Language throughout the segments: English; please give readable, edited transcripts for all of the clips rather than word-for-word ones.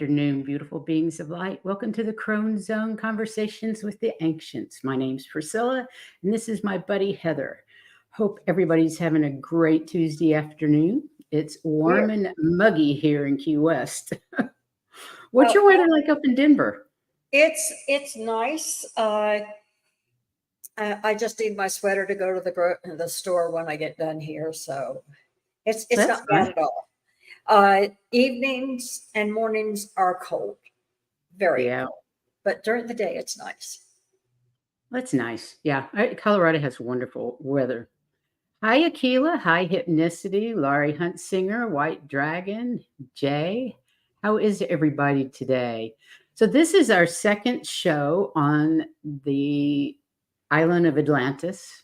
afternoon, beautiful beings of light. Welcome to the Crone Zone Conversations with the Ancients. My name's Priscilla, and this is my buddy Heather. Hope everybody's having a great Tuesday afternoon. It's warm Here. and muggy here in Key West. What's Well, your weather like up in Denver? it's nice. I just need my sweater to go to the store when I get done here, so it's That's not bad fun. at all. Evenings and mornings are cold, very Yeah, cold, but during the day it's nice. that's nice. Yeah, Colorado has wonderful weather. Hi, Aquila. Hi, Hypnicity. Laurie Huntsinger, White Dragon, Jay. How is everybody today? So, this is our second show on the island of Atlantis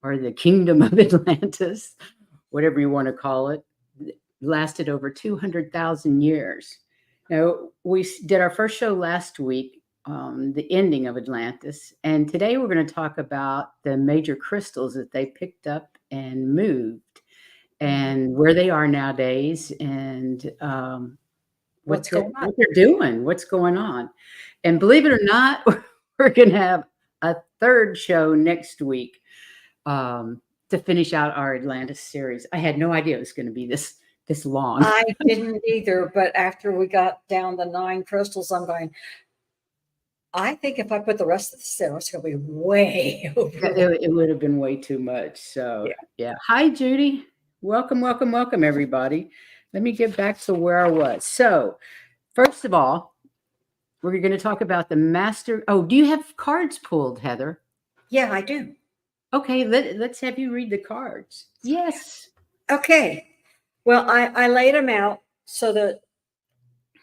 or the kingdom of Atlantis, whatever you want to call it. It lasted over 200,000 years. Now, we did our first show last week, the ending of Atlantis. And today we're going to talk about the major crystals that they picked up and moved Mhm. and where they are nowadays and What's going on? what they're doing, what's going on. And believe it or not, we're going to have a third show next week to finish out our Atlantis series. I had no idea it was going to be this long. I didn't either, but after we got down the 9 crystals, I'm going, I think if I put the rest of this in, it's going to be way Yeah, over. it would have been way too much. So, Yeah. yeah. Hi, Judy. Welcome, welcome, welcome, everybody. Let me get back to where I was. So, first of all, we're going to talk about the master. Oh, do you have cards pulled, Heather? Yeah, I do. Okay, let's have you read the cards. Yes. Okay. Well, I laid them out so that,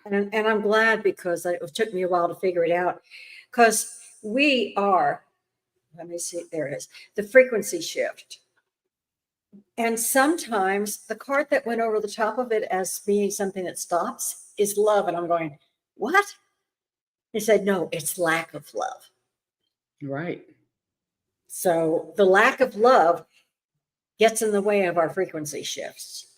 and I'm glad because it took me a while to figure it out. Because we are, let me see, there it is, the frequency shift. And sometimes the card that went over the top of it as being something that stops is love. And I'm going, what? He said, no, it's lack of love. Right. So the lack of love gets in the way of our frequency shifts.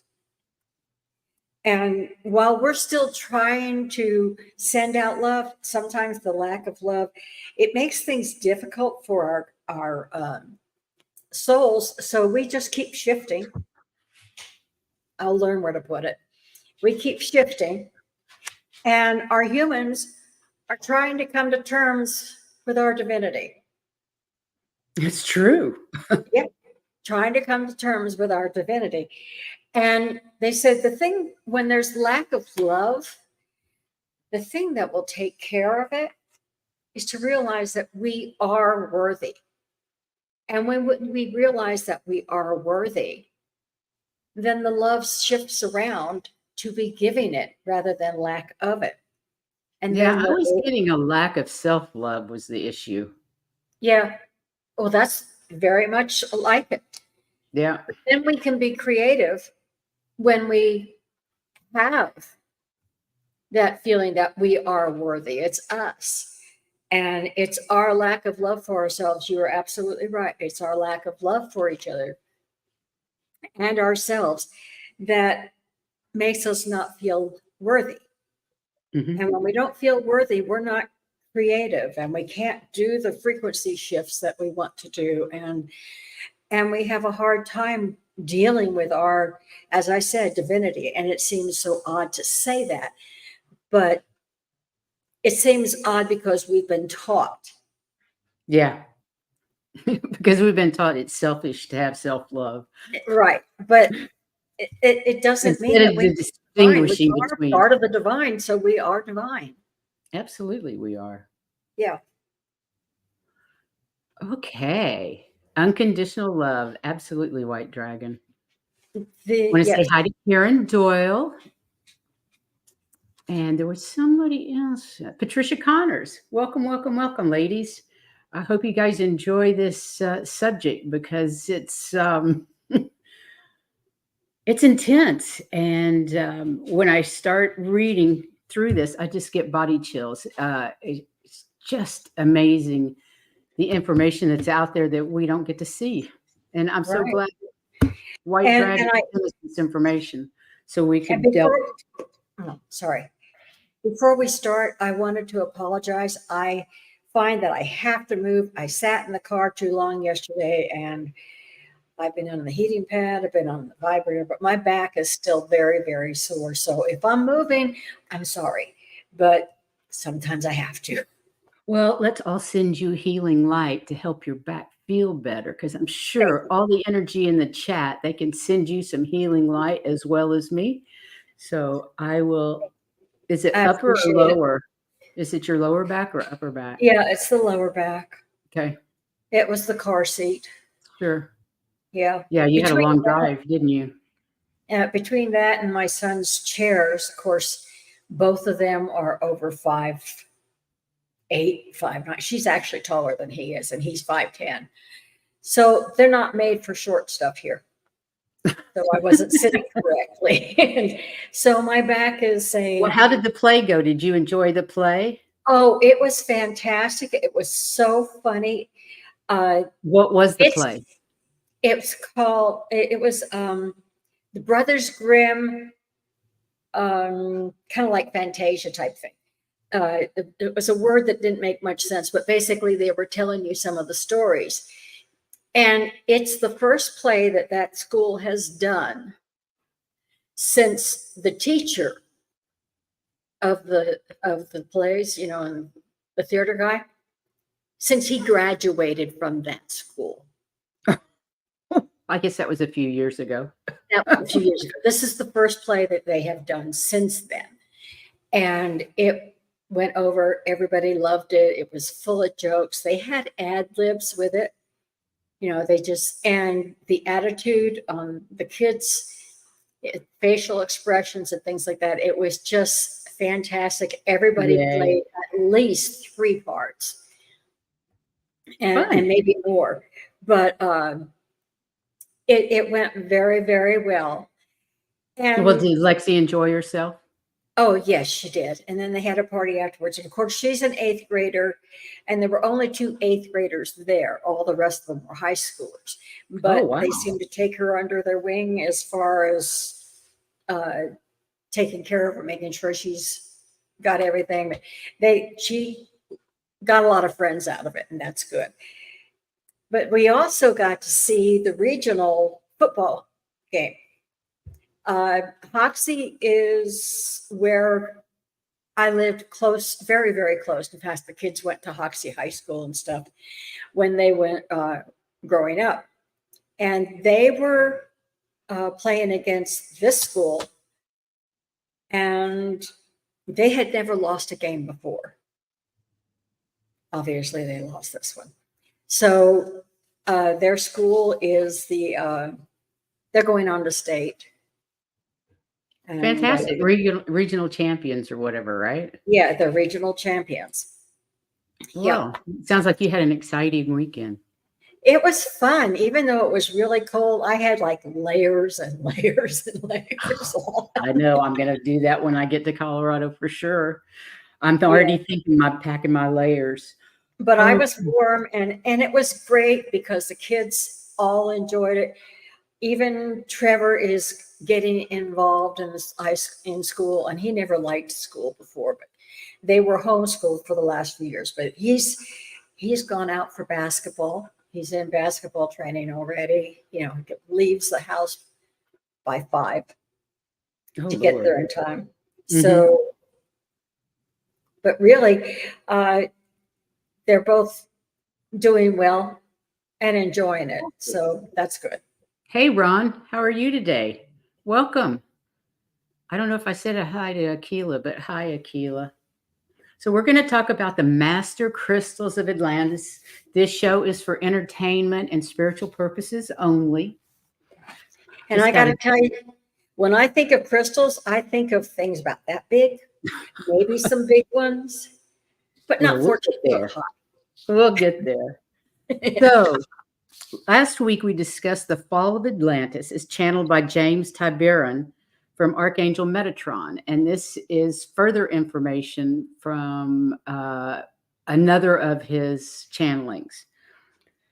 And while we're still trying to send out love, sometimes the lack of love, it makes things difficult for our souls. So we just keep shifting. I'll learn where to put it. We keep shifting, and our humans are trying to come to terms with our divinity. It's true. Yep, trying to come to terms with our divinity. And they said the thing, when there's lack of love, the thing that will take care of it is to realize that we are worthy. And when we realize that we are worthy, then the love shifts around to be giving it rather than lack of it. And Yeah, then I we're, was getting a lack of self-love was the issue. yeah, well, that's very much like it. Yeah. Then we can be creative when we have that feeling that we are worthy. It's us. And it's our lack of love for ourselves. You are absolutely right. It's our lack of love for each other and ourselves that makes us not feel worthy. Mhm. And when we don't feel worthy, we're not creative and we can't do the frequency shifts that we want to do. And we have a hard time dealing with our, as I said, divinity. And it seems so odd to say that, but it seems odd because we've been taught. Yeah. Because we've been taught it's selfish to have self-love. Right. But it doesn't mean Instead that of we the are divine. We distinguishing are between. part of the divine, so we are divine. Absolutely, we are. Yeah. Okay. Unconditional love. Absolutely, White Dragon. The Want to say yes. hi to Karen Doyle. And there was somebody else, Patricia Connors. Welcome, welcome, welcome, ladies. I hope you guys enjoy this subject because it's intense. And when I start reading through this, I just get body chills. It's just amazing the information that's out there that we don't get to see. And I'm so Right. glad White And Dragon I gave us this information so we and could delve. before, oh, sorry. Before we start, I wanted to apologize. I find that I have to move. I sat in the car too long yesterday, and I've been on the heating pad, I've been on the vibrator, but my back is still very, very sore. So if I'm moving, I'm sorry, but sometimes I have to. Well, let's all send you healing light to help your back feel better because I'm Thank sure you. all the energy in the chat, they can send you some healing light as well as me. So I will, is it I upper or appreciate it. lower? Is it your lower back or upper back? Yeah, it's the lower back. Okay, It was the car seat. sure. Yeah. Yeah, you had a Between long that, drive, didn't you? between that and my son's chairs, of course, both of them are over 5'8", 5'9". She's actually taller than he is, and he's 5'10". So they're not made for short stuff here. So I wasn't sitting correctly. And so my back is Well, saying, how did the play go? Did you enjoy the play? oh, it was fantastic. It was so funny. Uh, What was the it's play? it's called it was the Brothers Grimm, kind of like Fantasia type thing. It was a word that didn't make much sense, but basically they were telling you some of the stories. And it's the first play that that school has done since the teacher of the plays, you know, and the theater guy, since he graduated from that school. I guess that was a few years ago. That was a few years ago. This is the first play that they have done since then. And it went over, everybody loved it. It was full of jokes. They had ad libs with it. You know, they just, and the attitude on the kids, facial expressions and things like that. It was just fantastic. Everybody Yay. played at least three parts Fun. and maybe more. But it went very, very well. Well, And did Lexi enjoy herself? oh, yes, she did. And then they had a party afterwards. And of course, she's an eighth grader, and there were only two eighth graders there. All the rest of them were high schoolers. Oh, But they wow. seemed to take her under their wing as far as uh, taking care of her, making sure she's got everything. She got a lot of friends out of it, and that's good. But we also got to see the regional football game. Hoxie is where I lived close, very, very close. In fact, the kids went to Hoxie High School and stuff when they went growing up. And they were playing against this school, and they had never lost a game before. Obviously, they lost this one. So their school is they're going on to state. And Fantastic. Regional champions or whatever, right? yeah, they're regional champions. Yeah. Well, sounds like you had an exciting weekend. It was fun, even though it was really cold. I had like layers and layers and layers on. I know I'm gonna do that when I get to Colorado for sure. I'm Yeah, already thinking my packing my layers. but I Oh, was warm, and it was great because the kids all enjoyed it. Even Trevor is getting involved in this in school, and he never liked school before, but they were homeschooled for the last few years. But he's gone out for basketball. He's in basketball training already. You know, he leaves the house by 5 oh to get Lord. there in time. Mhm. So, but really, they're both doing well and enjoying it. So that's good. Hey, Ron, how are you today? Welcome. I don't know if I said a hi to Akila, but hi, Akila. So we're going to talk about the master crystals of Atlantis. This show is for entertainment and spiritual purposes only. And Just I got got to to tell you, when I think of crystals, I think of things about that big, maybe some big ones, but well, not we'll 14 get foot there. high. We'll get there. So last week we discussed the fall of Atlantis as channeled by James Tiberon from Archangel Metatron, and this is further information from another of his channelings.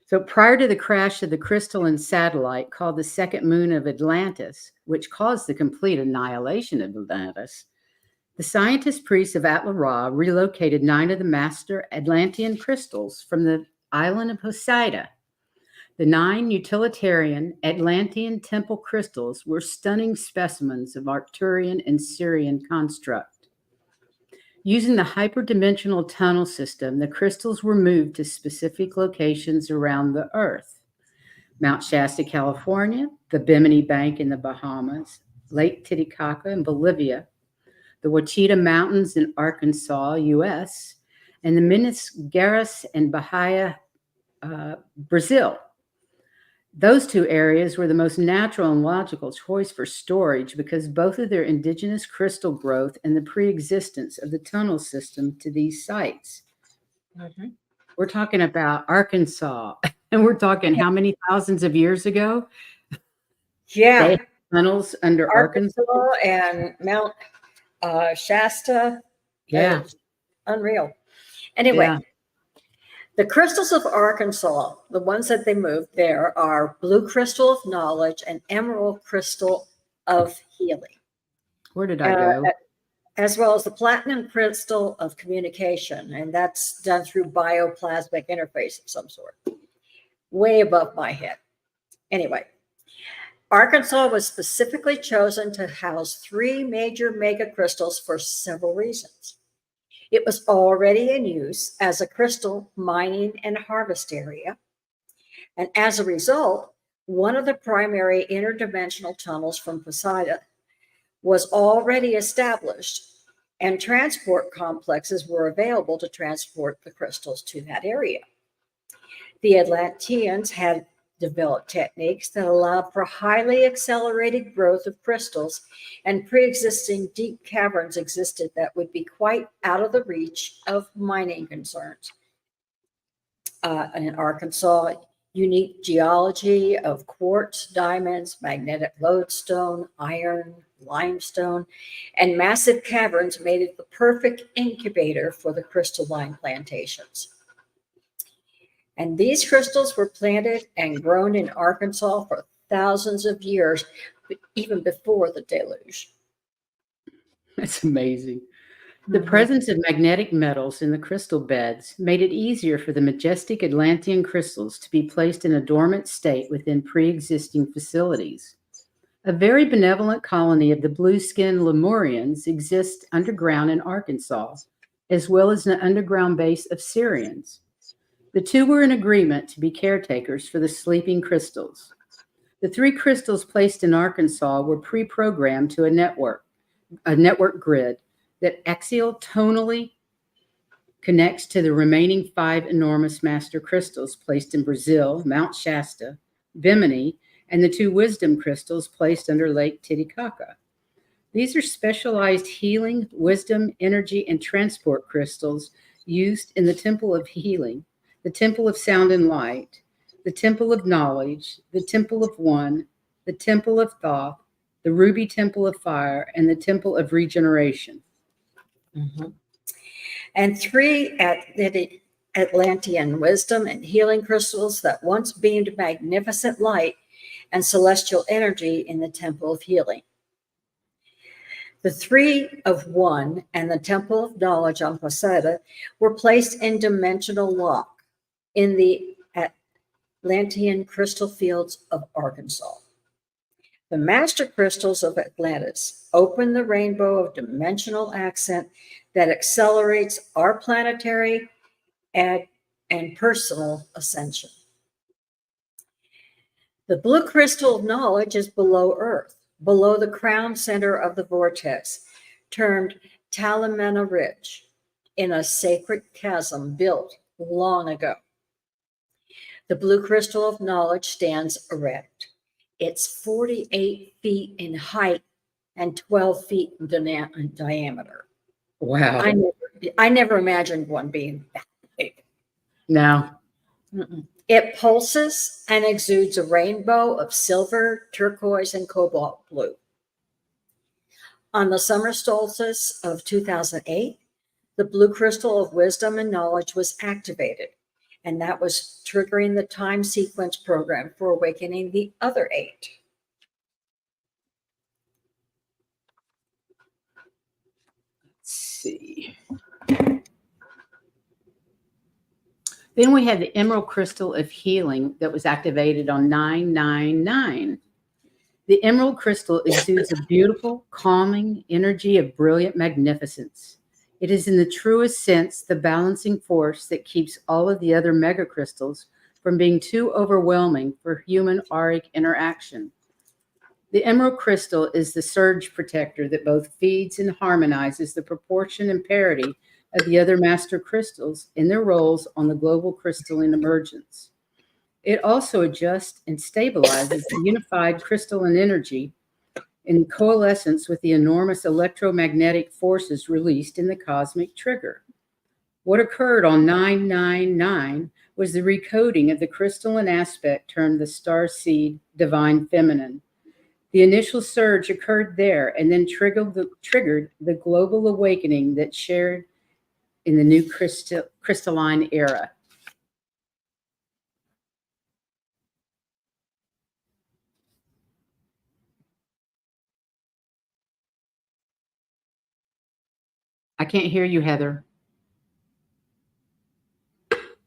So prior to the crash of the crystalline satellite called the second moon of Atlantis, which caused the complete annihilation of Atlantis, The scientist priests of Atla-Ra relocated 9 of the master Atlantean crystals from the island of Poseida. The 9 utilitarian Atlantean temple crystals were stunning specimens of Arcturian and Sirian construct. Using the hyperdimensional tunnel system, the crystals were moved to specific locations around the Earth. Mount Shasta, California, the Bimini Bank in the Bahamas, Lake Titicaca in Bolivia, the Ouachita Mountains in Arkansas, U.S., and the Minas Gerais and Bahia, Brazil. Those 2 areas were the most natural and logical choice for storage because both of their indigenous crystal growth and the pre-existence of the tunnel system to these sites. Mhm. We're talking about Arkansas, and we're talking how many thousands of years ago? They Yeah, had tunnels under Arkansas. Arkansas and Mount Shasta. Yeah, It's unreal. Anyway, yeah. the crystals of Arkansas, the ones that they moved there, are blue crystal of knowledge and emerald crystal of healing, Where did I uh, go? as well as the platinum crystal of communication. And that's done through bioplasmic interface of some sort, way above my head. Anyway, Arkansas was specifically chosen to house 3 major megacrystals for several reasons. It was already in use as a crystal mining and harvest area. And as a result, one of the primary interdimensional tunnels from Poseida was already established, and transport complexes were available to transport the crystals to that area. The Atlanteans had developed techniques that allowed for highly accelerated growth of crystals, and pre-existing deep caverns existed that would be quite out of the reach of mining concerns. In Arkansas, unique geology of quartz, diamonds, magnetic lodestone, iron, limestone, and massive caverns made it the perfect incubator for the crystalline plantations. And these crystals were planted and grown in Arkansas for thousands of years, even before the deluge. That's amazing. The Mhm. presence of magnetic metals in the crystal beds made it easier for the majestic Atlantean crystals to be placed in a dormant state within pre-existing facilities. A very benevolent colony of the blue-skinned Lemurians exists underground in Arkansas, as well as an underground base of Syrians. The 2 were in agreement to be caretakers for the sleeping crystals. The 3 crystals placed in Arkansas were pre-programmed to a network grid that axial tonally connects to the remaining 5 enormous master crystals placed in Brazil, Mount Shasta, Bimini, and the 2 wisdom crystals placed under Lake Titicaca. These are specialized healing, wisdom, energy, and transport crystals used in the Temple of Healing, the Temple of Sound and Light, the Temple of Knowledge, the Temple of One, the Temple of Thoth, the Ruby Temple of Fire, and the Temple of Regeneration. Mhm. And 3 Atlantean wisdom and healing crystals that once beamed magnificent light and celestial energy in the Temple of Healing. The 3 of One and the Temple of Knowledge on Poseida were placed in dimensional lock in the Atlantean crystal fields of Arkansas. The master crystals of Atlantis open the rainbow of dimensional accent that accelerates our planetary and personal ascension. The blue crystal of knowledge is below Earth, below the crown center of the vortex, termed Talamena Ridge, in a sacred chasm built long ago. The blue crystal of knowledge stands erect. It's 48 feet in height and 12 feet in diameter. Wow. I never imagined one being that big. No. Mm-mm. It pulses and exudes a rainbow of silver, turquoise, and cobalt blue. On the summer solstice of 2008, the blue crystal of wisdom and knowledge was activated, and that was triggering the time sequence program for awakening the other 8. see. Then we had the emerald crystal of healing that was activated on 999. The emerald crystal exudes a beautiful, calming energy of brilliant magnificence. It is in the truest sense the balancing force that keeps all of the other megacrystals from being too overwhelming for human auric interaction. The emerald crystal is the surge protector that both feeds and harmonizes the proportion and parity of the other master crystals in their roles on the global crystalline emergence. It also adjusts and stabilizes the unified crystalline energy in coalescence with the enormous electromagnetic forces released in the cosmic trigger. What occurred on 999 was the recoding of the crystalline aspect termed the star seed divine feminine. The initial surge occurred there and then triggered the global awakening that shared in the new crystalline era. I can't hear you, Heather.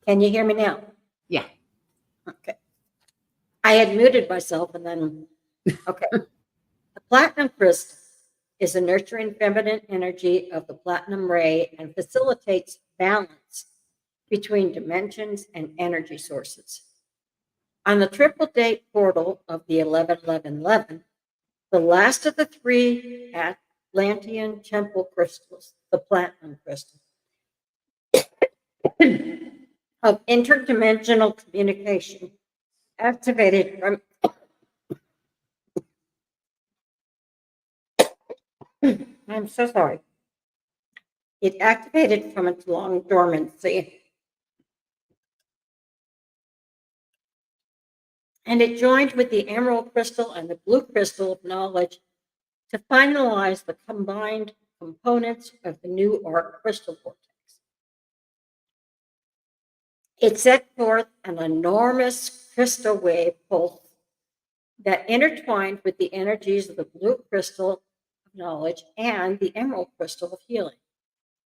Can you hear me now? Yeah. Okay. I had muted myself and then, okay. The platinum crystal is a nurturing feminine energy of the platinum ray and facilitates balance between dimensions and energy sources. On the triple date portal of the 111111, the last of the three Atlantean temple crystals, the platinum crystal, of interdimensional communication, activated from I'm so sorry. It activated from its long dormancy. And it joined with the emerald crystal and the blue crystal of knowledge to finalize the combined components of the new arc crystal vortex. It set forth an enormous crystal wave pulse that intertwined with the energies of the blue crystal of knowledge and the emerald crystal of healing,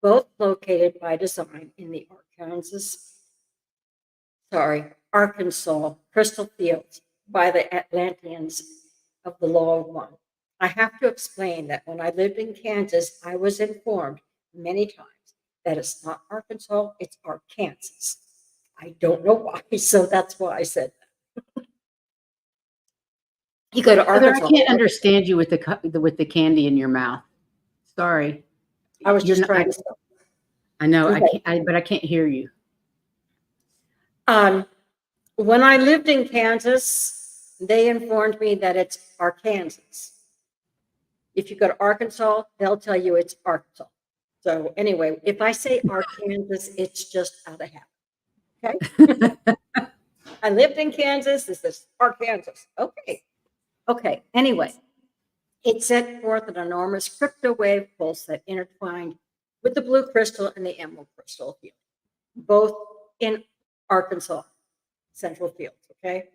both located by design in the Arkansas crystal fields by the Atlanteans of the Law of One. I have to explain that when I lived in Kansas, I was informed many times that it's not Arkansas, it's Arkansas. I don't know why, so that's why I said that. You go to Heather, Arkansas. I can't understand you with the candy in your mouth. Sorry. I was just You're not- trying to stop. I know, Okay. but I can't hear you. When I lived in Kansas, they informed me that it's Arkansas. If you go to Arkansas, they'll tell you it's Arkansas. So anyway, if I say Arkansas, it's just out of habit. Okay. I lived in Kansas. This is Arkansas. Okay. Okay. Anyway, it set forth an enormous crypto wave pulse that intertwined with the blue crystal and the emerald crystal field, both in Arkansas central fields. Okay.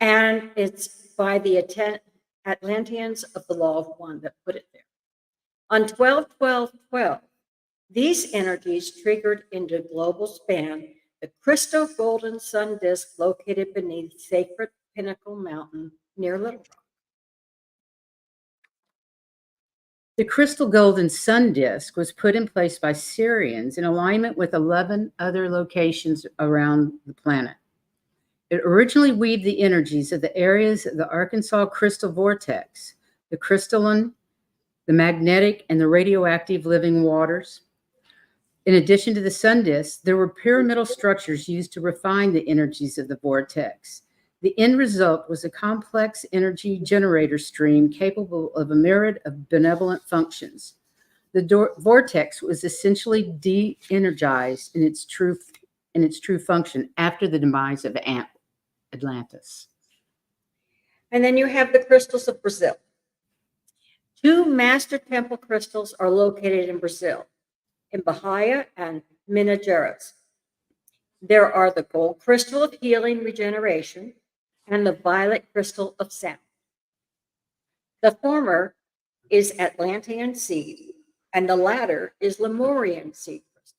And it's by the Atlanteans of the Law of One that put it there. On 12-12-12, these energies triggered into global span the crystal golden sun disk located beneath Sacred Pinnacle Mountain near Little Rock. The crystal golden sun disk was put in place by Syrians in alignment with 11 other locations around the planet. It originally weaved the energies of the areas of the Arkansas crystal vortex, the crystalline, the magnetic, and the radioactive living waters. In addition to the sun disk, there were pyramidal structures used to refine the energies of the vortex. The end result was a complex energy generator stream capable of a myriad of benevolent functions. The vortex was essentially de-energized in its true function after the demise of Atlantis. And then you have the crystals of Brazil. 2 master temple crystals are located in Brazil, in Bahia and Minas Gerais. There are the gold crystal of healing regeneration and the violet crystal of sound. The former is Atlantean seed, and the latter is Lemurian seed crystal.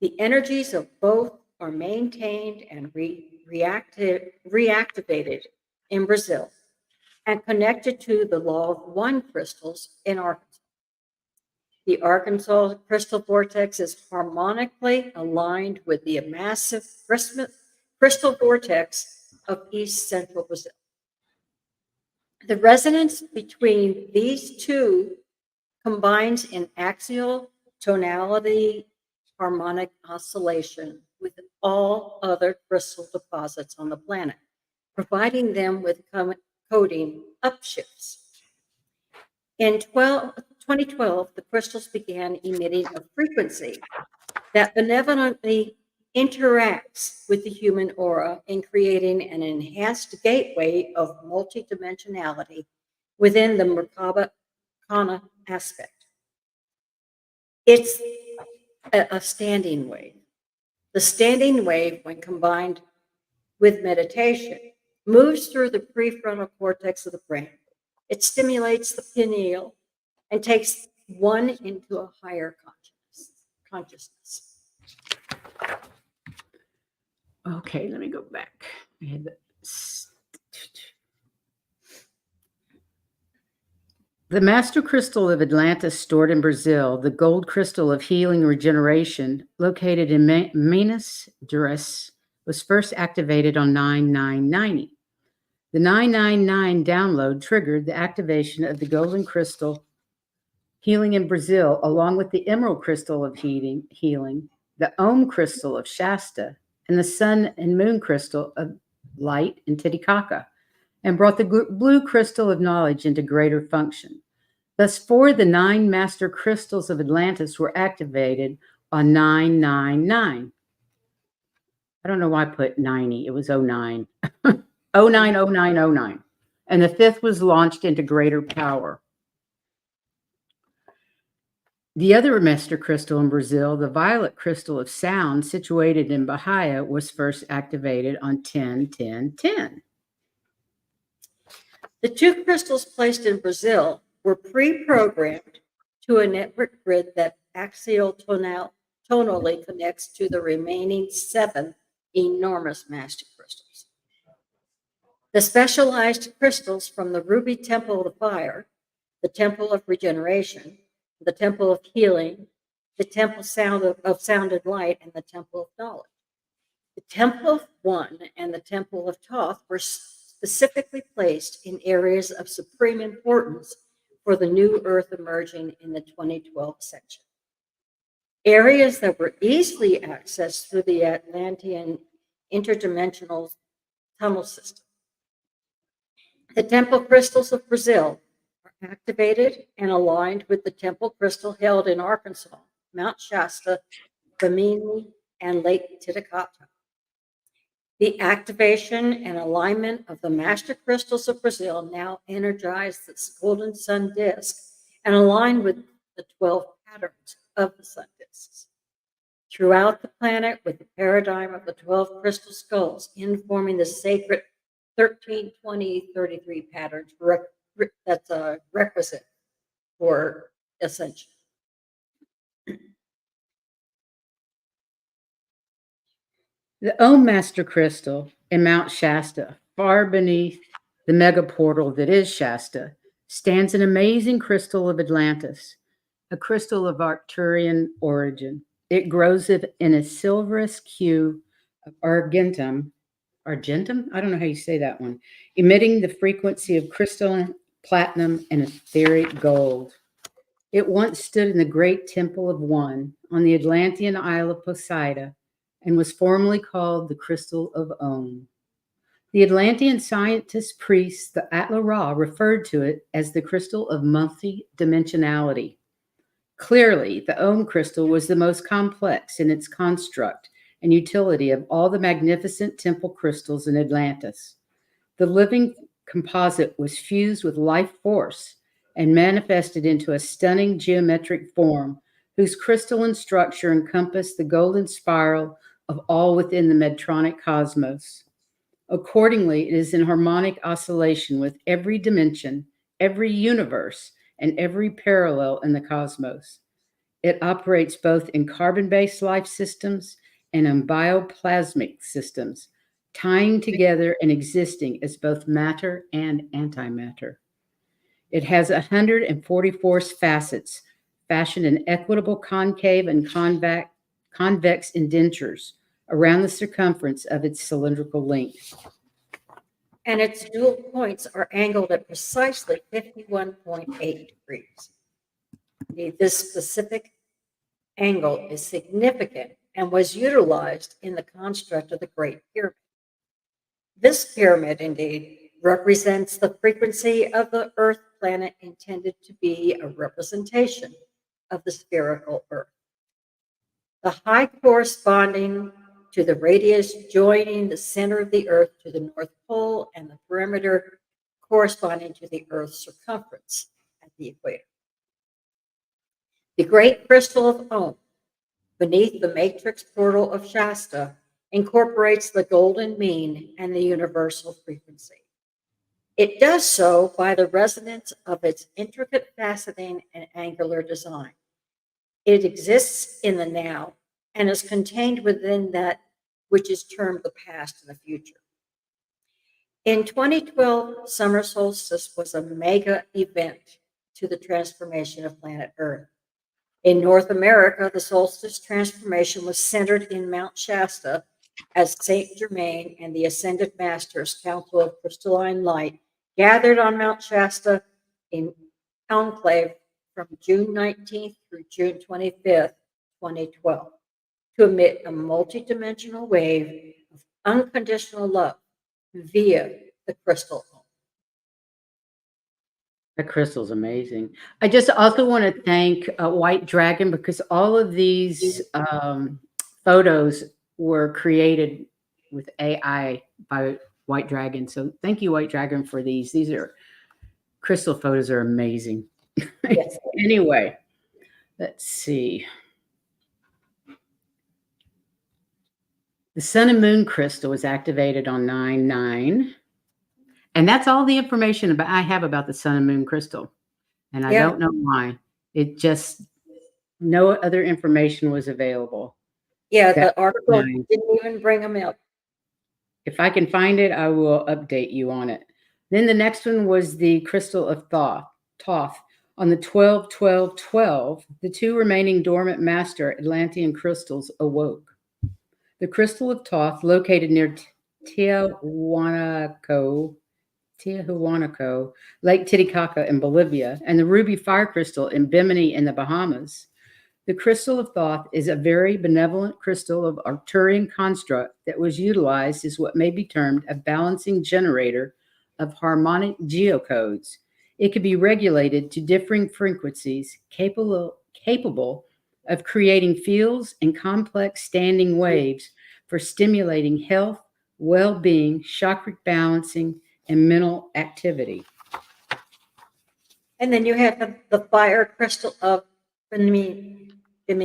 The energies of both are maintained and reactivated in Brazil and connected to the law of one crystals in Arkansas. The Arkansas crystal vortex is harmonically aligned with the massive crystal vortex of East Central Brazil. The resonance between these two combines in axial tonality harmonic oscillation with all other crystal deposits on the planet, providing them with coding upshifts. In 2012, the crystals began emitting a frequency that benevolently interacts with the human aura in creating an enhanced gateway of multidimensionality within the Merkaba Kana aspect. It's a standing wave. The standing wave, when combined with meditation, moves through the prefrontal cortex of the brain. It stimulates the pineal and takes one into a higher consciousness. Okay, let me go back. I had the master crystal of Atlantis, stored in Brazil, the gold crystal of healing and regeneration, located in Minas Gerais, was first activated on 9/9/90. The 999 download triggered the activation of the golden crystal healing in Brazil, along with the emerald crystal of healing, the Om crystal of Shasta, and the sun and moon crystal of light in Titicaca, and brought the blue crystal of knowledge into greater function. Thus, 4 of the 9 master crystals of Atlantis were activated on 9/9/9. I don't know why I put 90. It was 09. 09/09/09. And the 5th was launched into greater power. The other master crystal in Brazil, the violet crystal of sound, situated in Bahia, was first activated on 10/10/10. The 2 crystals placed in Brazil were pre-programmed to a network grid that axial tonally connects to the remaining 7 enormous master crystals. The specialized crystals from the Ruby Temple of Fire, the Temple of Regeneration, the Temple of Healing, the Temple of Sound and Light, and the Temple of Knowledge. The Temple of One and the Temple of Thoth were specifically placed in areas of supreme importance for the new Earth emerging in the 2012 ascension. Areas that were easily accessed through the Atlantean interdimensional tunnel system. The temple crystals of Brazil are activated and aligned with the temple crystal held in Arkansas, Mount Shasta, Bimini, and Lake Titicaca. The activation and alignment of the master crystals of Brazil now energize the golden sun disk and align with the 12 patterns of the sun disks throughout the planet, with the paradigm of the 12 crystal skulls informing the sacred 13, 20, 33 patterns that's a requisite for ascension. The Om Master Crystal in Mount Shasta, far beneath the mega portal that is Shasta, stands an amazing crystal of Atlantis, a crystal of Arcturian origin. It grows in a silverous hue of argentum. Argentum? I don't know how you say that one. Emitting the frequency of crystalline platinum and etheric gold. It once stood in the great Temple of One on the Atlantean Isle of Poseida and was formerly called the Crystal of Om. The Atlantean scientist priests, the Atla Ra, referred to it as the crystal of multi-dimensionality. Clearly, the Om crystal was the most complex in its construct and utility of all the magnificent temple crystals in Atlantis. The living composite was fused with life force and manifested into a stunning geometric form whose crystalline structure encompassed the golden spiral of all within the Medtronic cosmos. Accordingly, it is in harmonic oscillation with every dimension, every universe, and every parallel in the cosmos. It operates both in carbon based life systems and in bioplasmic systems, tying together and existing as both matter and antimatter. It has 144 facets, fashioned in equitable concave and convex indentures around the circumference of its cylindrical length. And its dual points are angled at precisely 51.8 degrees. This specific angle is significant and was utilized in the construct of the Great Pyramid. This pyramid, indeed, represents the frequency of the Earth planet intended to be a representation of the spherical Earth. The height corresponding to the radius joining the center of the Earth to the North Pole, and the perimeter corresponding to the Earth's circumference at the equator. The Great Crystal of Om, beneath the matrix portal of Shasta, incorporates the golden mean and the universal frequency. It does so by the resonance of its intricate faceting and angular design. It exists in the now and is contained within that which is termed the past and the future. In 2012, summer solstice was a mega event to the transformation of planet Earth. In North America, the solstice transformation was centered in Mount Shasta as Saint Germain and the Ascended Masters Council of Crystalline Light gathered on Mount Shasta in conclave from June 19th through June 25th, 2012, to emit a multidimensional wave of unconditional love via the crystal. The crystal's amazing. I just also want to thank White Dragon, because all of these photos were created with AI by White Dragon. So thank you, White Dragon, for these. These are crystal photos are amazing. Yes. Anyway, let's see. The sun and moon crystal was activated on 9/9. And that's all the information I have about the sun and moon crystal. And I don't know why. It just, no other information was available. Yeah, the article didn't even bring them up. If I can find it, I will update you on it. Then the next one was the crystal of Thoth. On the 12-12-12, the two remaining dormant master Atlantean crystals awoke. The crystal of Thoth, located near Tiahuanaco, Lake Titicaca in Bolivia, and the ruby fire crystal in Bimini in the Bahamas. The crystal of Thoth is a very benevolent crystal of Arcturian construct that was utilized as what may be termed a balancing generator of harmonic geocodes. It could be regulated to differing frequencies, capable of creating fields and complex standing waves for stimulating health, well-being, chakra balancing, and mental activity. And then you have the fire crystal of Bimini. The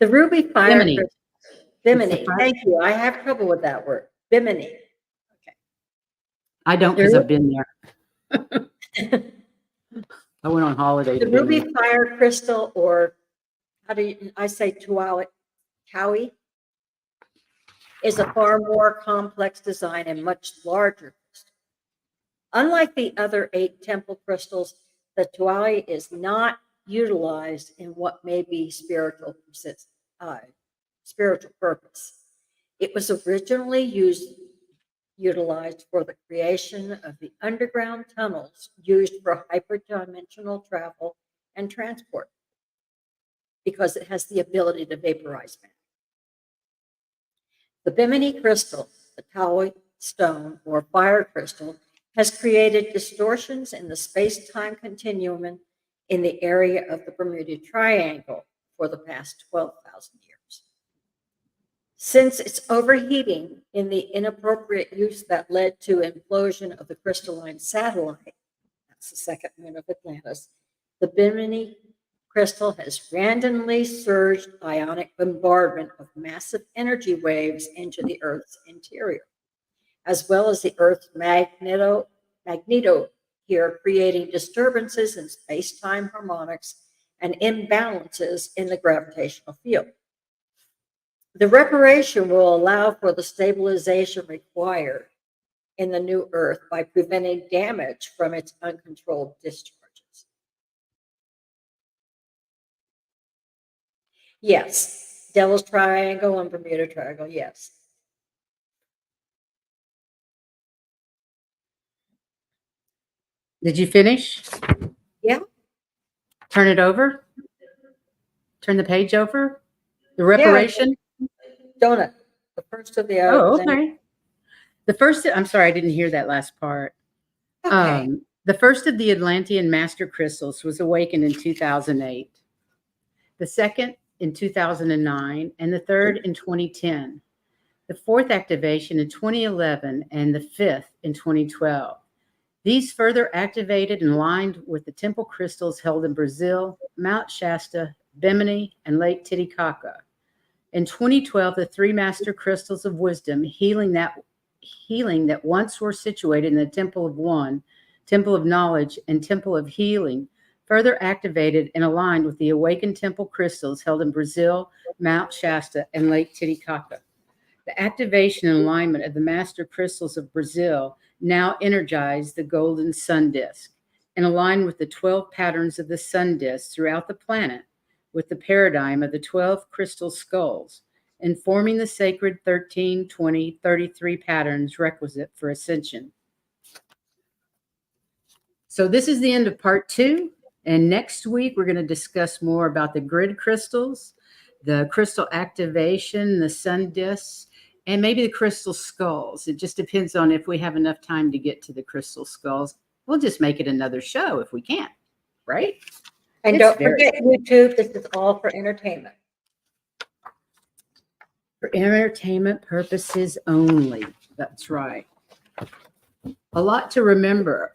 ruby fire Bimini. crystal. Bimini. Thank you. I have trouble with that word. Bimini. Okay. I don't, because I've been there. I went on holiday. The ruby fire crystal, or how do I say Tawi, is a far more complex design and much larger crystal. Unlike the other 8 temple crystals, the Tawi is not utilized in what may be spiritual purpose. It was originally utilized for the creation of the underground tunnels used for hyperdimensional travel and transport, because it has the ability to vaporize matter. The Bimini crystal, the Tawi stone or fire crystal, has created distortions in the space-time continuum in the area of the Bermuda Triangle for the past 12,000 years. Since its overheating in the inappropriate use that led to implosion of the crystalline satellite, that's the second moon of Atlantis, the Bimini crystal has randomly surged ionic bombardment of massive energy waves into the Earth's interior, as well as the Earth's magnetosphere here, creating disturbances in space-time harmonics and imbalances in the gravitational field. The reparation will allow for the stabilization required in the new Earth by preventing damage from its uncontrolled discharges. Yes, Devil's Triangle and Bermuda Triangle, yes. Did you finish? Yeah, Turn it over? Turn the page over? The yeah, reparation? donut. The first of the Oh, Atlantis. okay. The first, I'm sorry, I didn't hear that last part. Okay. The first of the Atlantean master crystals was awakened in 2008, the second in 2009, and the third in 2010, the fourth activation in 2011, and the fifth in 2012. These further activated and aligned with the temple crystals held in Brazil, Mount Shasta, Bimini, and Lake Titicaca. In 2012, the three master crystals of wisdom, healing that once were situated in the Temple of One, Temple of Knowledge, and Temple of Healing, further activated and aligned with the awakened temple crystals held in Brazil, Mount Shasta, and Lake Titicaca. The activation and alignment of the master crystals of Brazil now energize the golden sun disk and align with the 12 patterns of the sun disk throughout the planet with the paradigm of the 12 crystal skulls, informing the sacred 13, 20, 33 patterns requisite for ascension. So this is the end of part 2. And next week, we're going to discuss more about the grid crystals, the crystal activation, the sun disks, and maybe the crystal skulls. It just depends on if we have enough time to get to the crystal skulls. We'll just make it another show if we can, right? And don't forget YouTube, this is all for entertainment. For entertainment purposes only. That's right. A lot to remember.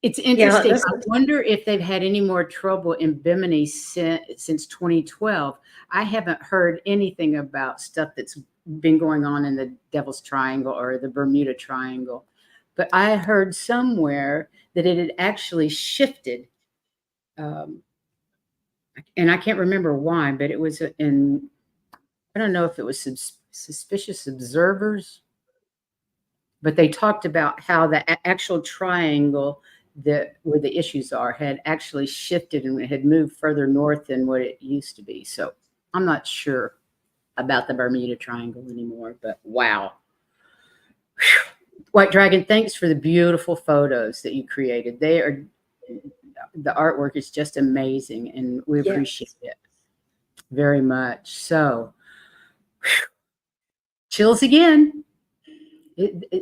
It's interesting. Yeah, I wonder if they've had any more trouble in Bimini since 2012. I haven't heard anything about stuff that's been going on in the Devil's Triangle or the Bermuda Triangle. But I heard somewhere that it had actually shifted. And I can't remember why, but it was in, I don't know if it was suspicious observers, but they talked about how the actual triangle where the issues are had actually shifted and it had moved further north than what it used to be. So I'm not sure about the Bermuda Triangle anymore, but wow. Whew. White Dragon, thanks for the beautiful photos that you created. The artwork is just amazing, and we appreciate it very much. So, whew, chills again.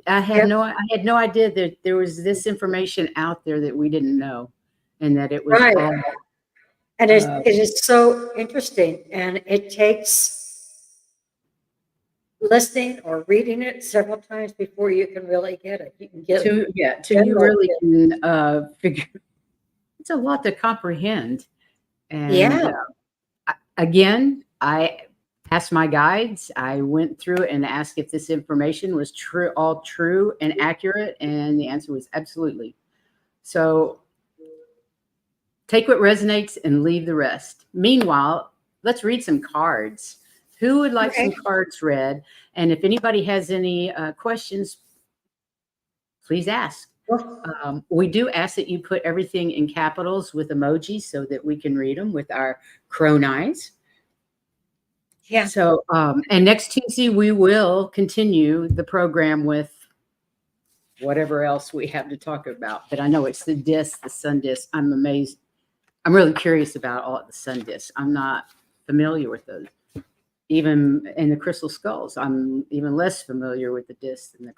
I had no idea that there was this information out there that we didn't know, and that it was right. all. And it is so interesting, and it takes listening or reading it several times before you can really get it. You can get it. Till you really can figure. It's a lot to comprehend, and again, I asked my guides. I went through and asked if this information was all true and accurate, and the answer was absolutely. So take what resonates and leave the rest. Meanwhile, let's read some cards. Who would like some cards read? And if anybody has any questions, please ask. We do ask that you put everything in capitals with emojis so that we can read them with our crone eyes. Yeah. So, and next Tuesday, we will continue the program with whatever else we have to talk about. But I know it's the disc, the sun disc. I'm amazed. I'm really curious about all of the sun discs. I'm not familiar with those. Even in the crystal skulls, I'm even less familiar with the discs than the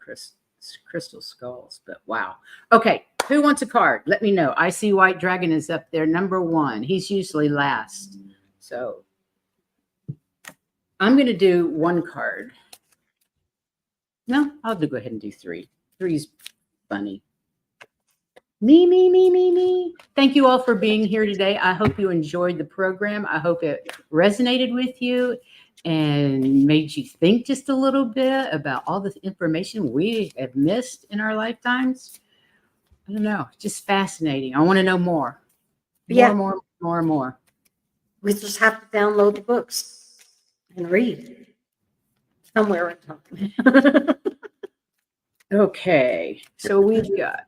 crystal skulls. But wow. Okay, who wants a card? Let me know. I see White Dragon is up there, number 1. He's usually last. So I'm going to do 1 card. No, I'll go ahead and do 3. 3's funny. Me. Thank you all for being here today. I hope you enjoyed the program. I hope it resonated with you and made you think just a little bit about all the information we have missed in our lifetimes. I don't know, just fascinating. I want to know more, Yeah, more. we just have to download the books and read somewhere in time. Okay, so we've got.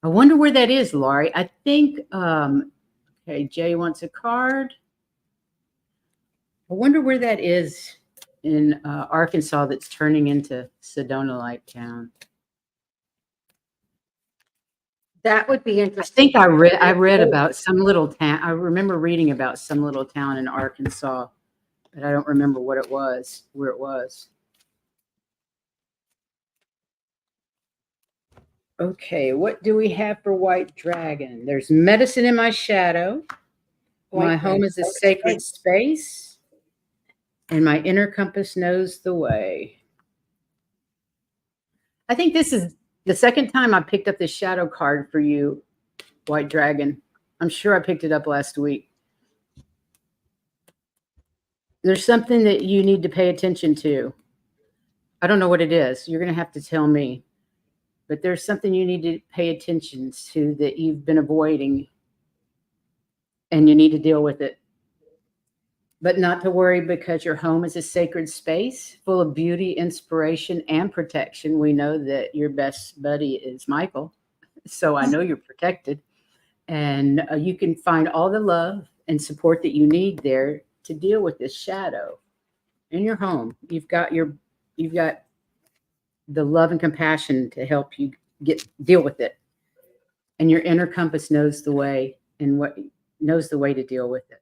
I wonder where that is, Laurie. I think. Okay, Jay wants a card. I wonder where that is in Arkansas that's turning into Sedona-like town. That would be I interesting. think I read about some little town. I remember reading about some little town in Arkansas, but I don't remember what it was, where it was. Okay, what do we have for White Dragon? There's medicine in my shadow. My White home is a sacred space, and my inner compass knows the way. I think this is the second time I picked up this shadow card for you, White Dragon. I'm sure I picked it up last week. There's something that you need to pay attention to. I don't know what it is. You're going to have to tell me. But there's something you need to pay attention to that you've been avoiding, and you need to deal with it. But not to worry, because your home is a sacred space full of beauty, inspiration, and protection. We know that your best buddy is Michael. So I know you're protected. And you can find all the love and support that you need there to deal with this shadow in your home. You've got the love and compassion to help you deal with it, and your inner compass knows the way, and what knows the way to deal with it.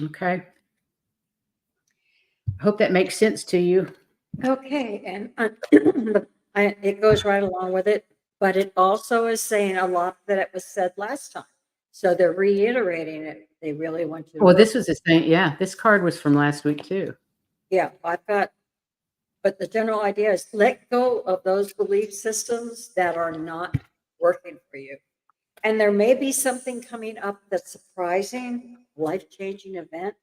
Okay, I hope that makes sense to you. Okay, and it goes right along with it, but it also is saying a lot that it was said last time. So they're reiterating it. They really want you to Well, work. this was the same. Yeah, this card was from last week too. Yeah, I've got, but the general idea is let go of those belief systems that are not working for you. And there may be something coming up that's surprising, life-changing event,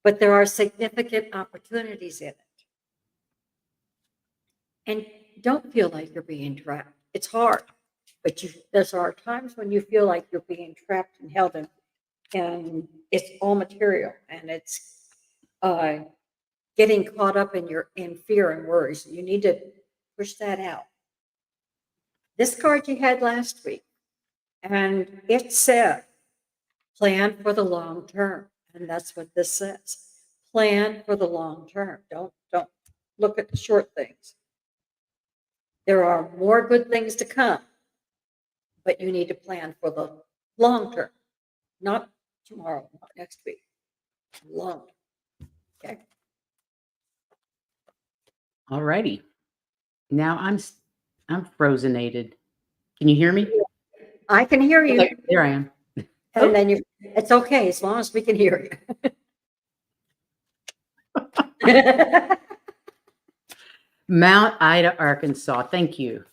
but there are significant opportunities in it. And don't feel like you're being trapped. It's hard, but there are times when you feel like you're being trapped and held in, and it's all material, and it's uh, getting caught up in fear and worries. You need to push that out. This card you had last week, and it said, plan for the long term. And that's what this says. Plan for the long term. Don't look at the short things. There are more good things to come, but you need to plan for the long term, not tomorrow, not next week. Long. Okay. All righty. Now I'm frozenated. Can you hear me? I can hear Oh, you. there I am. And Oh. then it's okay as long as we can hear you. Mount Ida, Arkansas. Thank you.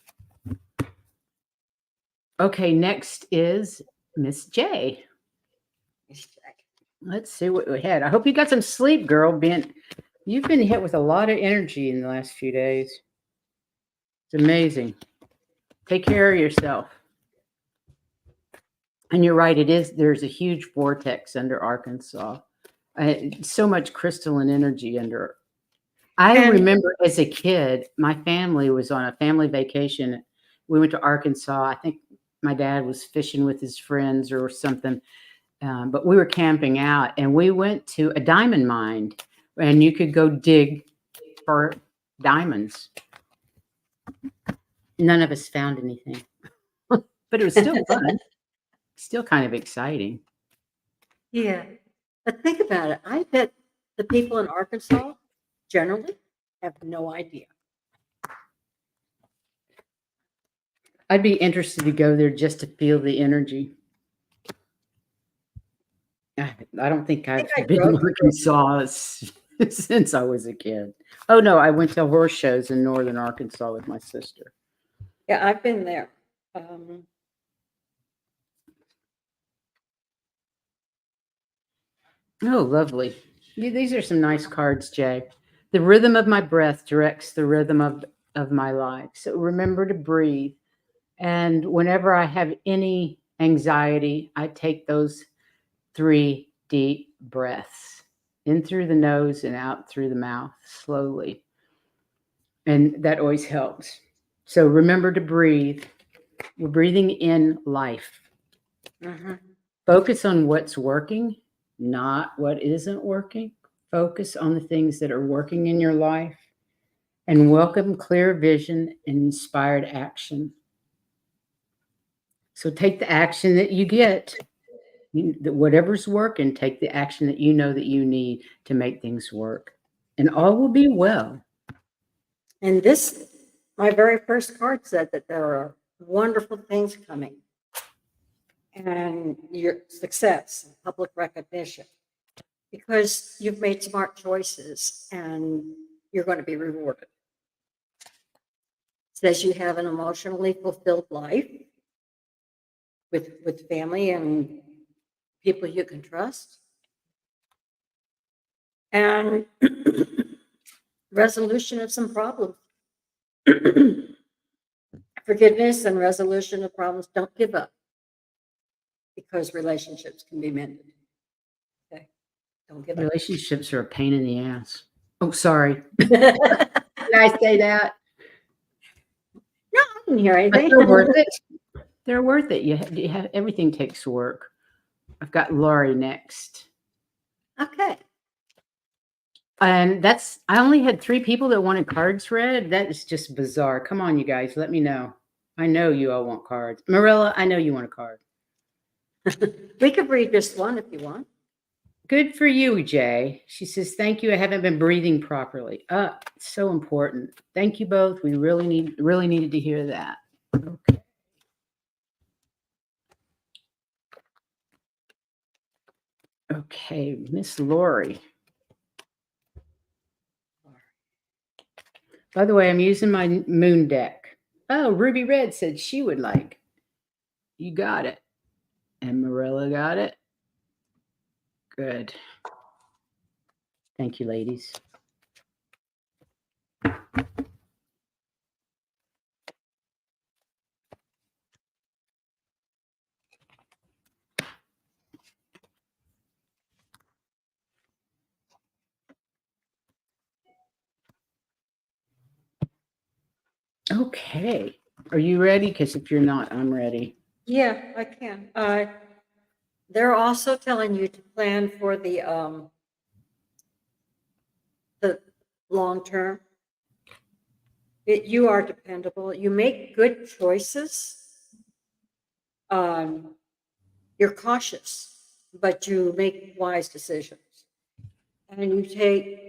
Okay, next is Miss J. Let's see what we had. I hope you got some sleep, girl. You've been hit with a lot of energy in the last few days. It's amazing. Take care of yourself. And you're right, there's a huge vortex under Arkansas. So much crystalline energy under. I And remember as a kid, my family was on a family vacation. We went to Arkansas. I think my dad was fishing with his friends or something. But we were camping out, and we went to a diamond mine, and you could go dig for diamonds. None of us found anything, but it was still fun, still kind of exciting. yeah, but think about it. I bet the people in Arkansas generally have no idea. I'd be interested to go there just to feel the energy. I don't think I think I've I been drove in Arkansas since I was a kid. Oh no, I went to horse shows in northern Arkansas with my sister. Yeah, I've been there. Um, Oh, lovely. These are some nice cards, Jay. The rhythm of my breath directs the rhythm of my life. So remember to breathe. And whenever I have any anxiety, I take those 3 deep breaths in through the nose and out through the mouth slowly. And that always helps. So remember to breathe. We're breathing in life. Mm-hmm. Focus on what's working, not what isn't working. Focus on the things that are working in your life and welcome clear vision and inspired action. So take the action that you get. Whatever's working, take the action that you know that you need to make things work. And all will be well. And this, my very first card said that there are wonderful things coming and your success, public recognition, because you've made smart choices and you're going to be rewarded. It says you have an emotionally fulfilled life with family and people you can trust. And resolution of some problems. Forgiveness and resolution of problems. Don't give up because relationships can be mended. Okay. Don't give up. Relationships are a pain in the ass. Oh, sorry. No, Did I say that? I didn't hear But anything. they're worth it. They're worth it. You have everything takes work. I've got Laurie next. Okay. And I only had 3 people that wanted cards read. That is just bizarre. Come on, you guys, let me know. I know you all want cards. Marilla, I know you want a card. We could read just one if you want. Good for you, Jay. She says, thank you. I haven't been breathing properly. It's so important. Thank you both. We really needed to hear that. Okay. Okay, Miss Lori. By the way, I'm using my moon deck. Oh, Ruby Red said she would like. You got it. And Marilla got it. Good. Thank you, ladies. Okay. Are you ready? Because if you're not, I'm ready. Yeah, I can. They're also telling you to plan for the long term. You are dependable. You make good choices. You're cautious, but you make wise decisions. And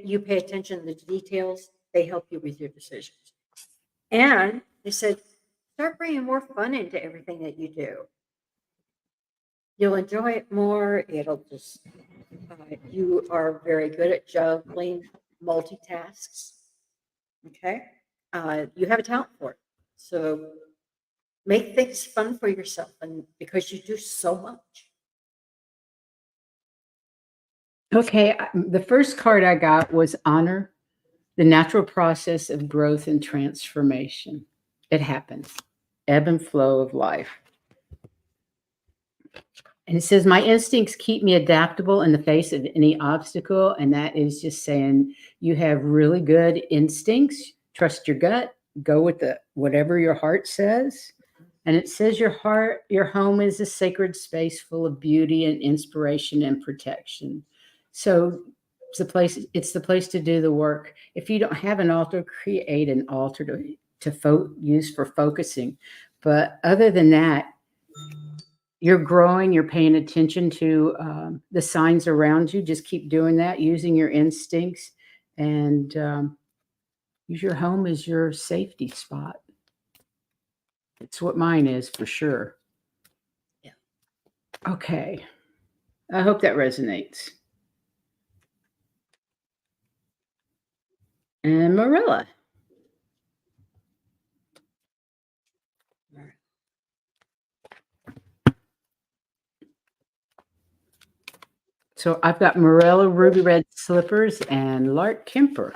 you pay attention to the details. They help you with your decisions. And they said, start bringing more fun into everything that you do. You'll enjoy it more. It'll just, you are very good at juggling multitasks. Okay. You have a talent for it. So make things fun for yourself, and because you do so much. Okay. The first card I got was honor the natural process of growth and transformation. It happens. Ebb and flow of life. And it says, my instincts keep me adaptable in the face of any obstacle. And that is just saying you have really good instincts. Trust your gut. Go with whatever your heart says. And it says your home is a sacred space full of beauty and inspiration and protection. So it's the place to do the work. If you don't have an altar, create an altar to use for focusing. But other than that, you're growing, you're paying attention to the signs around you. Just keep doing that, using your instincts, and use your home as your safety spot. It's what mine is for sure. Yeah. Okay. I hope that resonates. And Marilla. So I've got Marilla Ruby Red Slippers and Lark Kemper.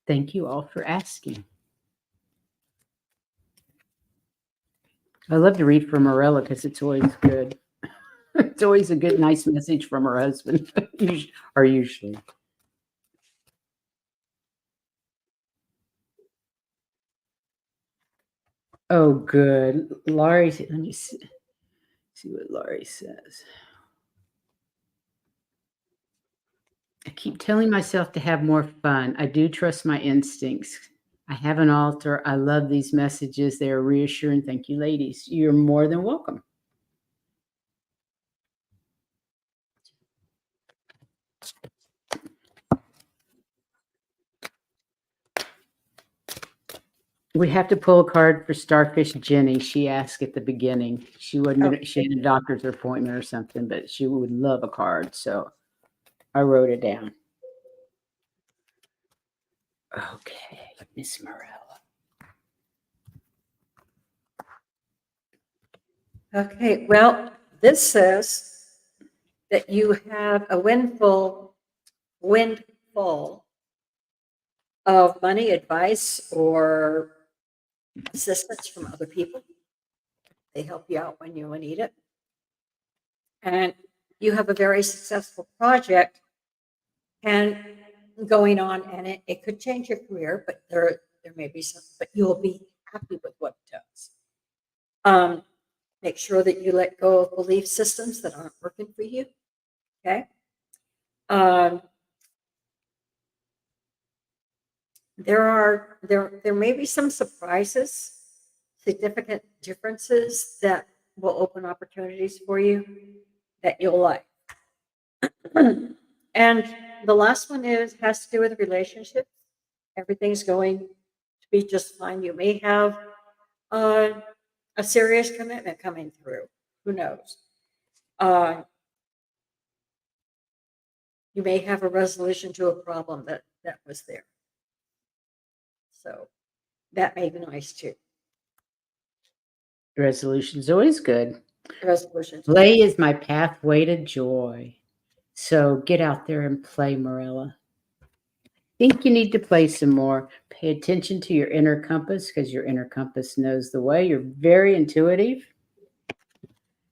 Thank you all for asking. I love to read from Morella because it's always good. It's always a good, nice message from her husband, or usually. Oh, good. Laurie, let me see what Laurie says. I keep telling myself to have more fun. I do trust my instincts. I have an altar. I love these messages. They are reassuring. Thank you, ladies. You're more than welcome. We have to pull a card for Starfish Jenny. She asked at the beginning. She wasn't. She had a doctor's appointment or something, but she would love a card. So I wrote it down. Okay, Miss Morella. Okay, well, this says that you have a windfall of money, advice, or assistance from other people. They help you out when you need it. And you have a very successful project and going on, and it could change your career, but there may be some, but you'll be happy with what it does. Make sure that you let go of belief systems that aren't working for you. Okay. There may be some surprises, significant differences that will open opportunities for you that you'll like. And the last one has to do with relationships. Everything's going to be just fine. You may have a serious commitment coming through. Who knows? You may have a resolution to a problem that was there. So that may be nice too. Resolution's always good. Resolutions. Play is my pathway to joy. So get out there and play, Morella. Think you need to play some more. Pay attention to your inner compass because your inner compass knows the way. You're very intuitive.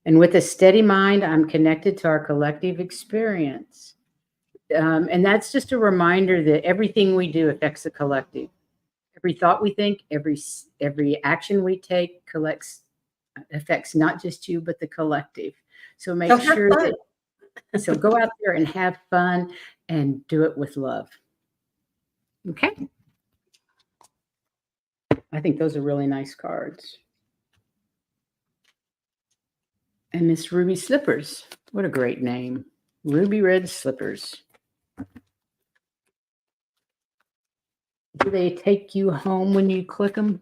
And with a steady mind, I'm connected to our collective experience. And that's just a reminder that everything we do affects the collective. Every thought we think, every action we take affects not just you, but the collective. So make sure that, so go out there and have fun and do it with love. Okay. I think those are really nice cards. And Miss Ruby Slippers. What a great name. Ruby Red Slippers. Do they take you home when you click them?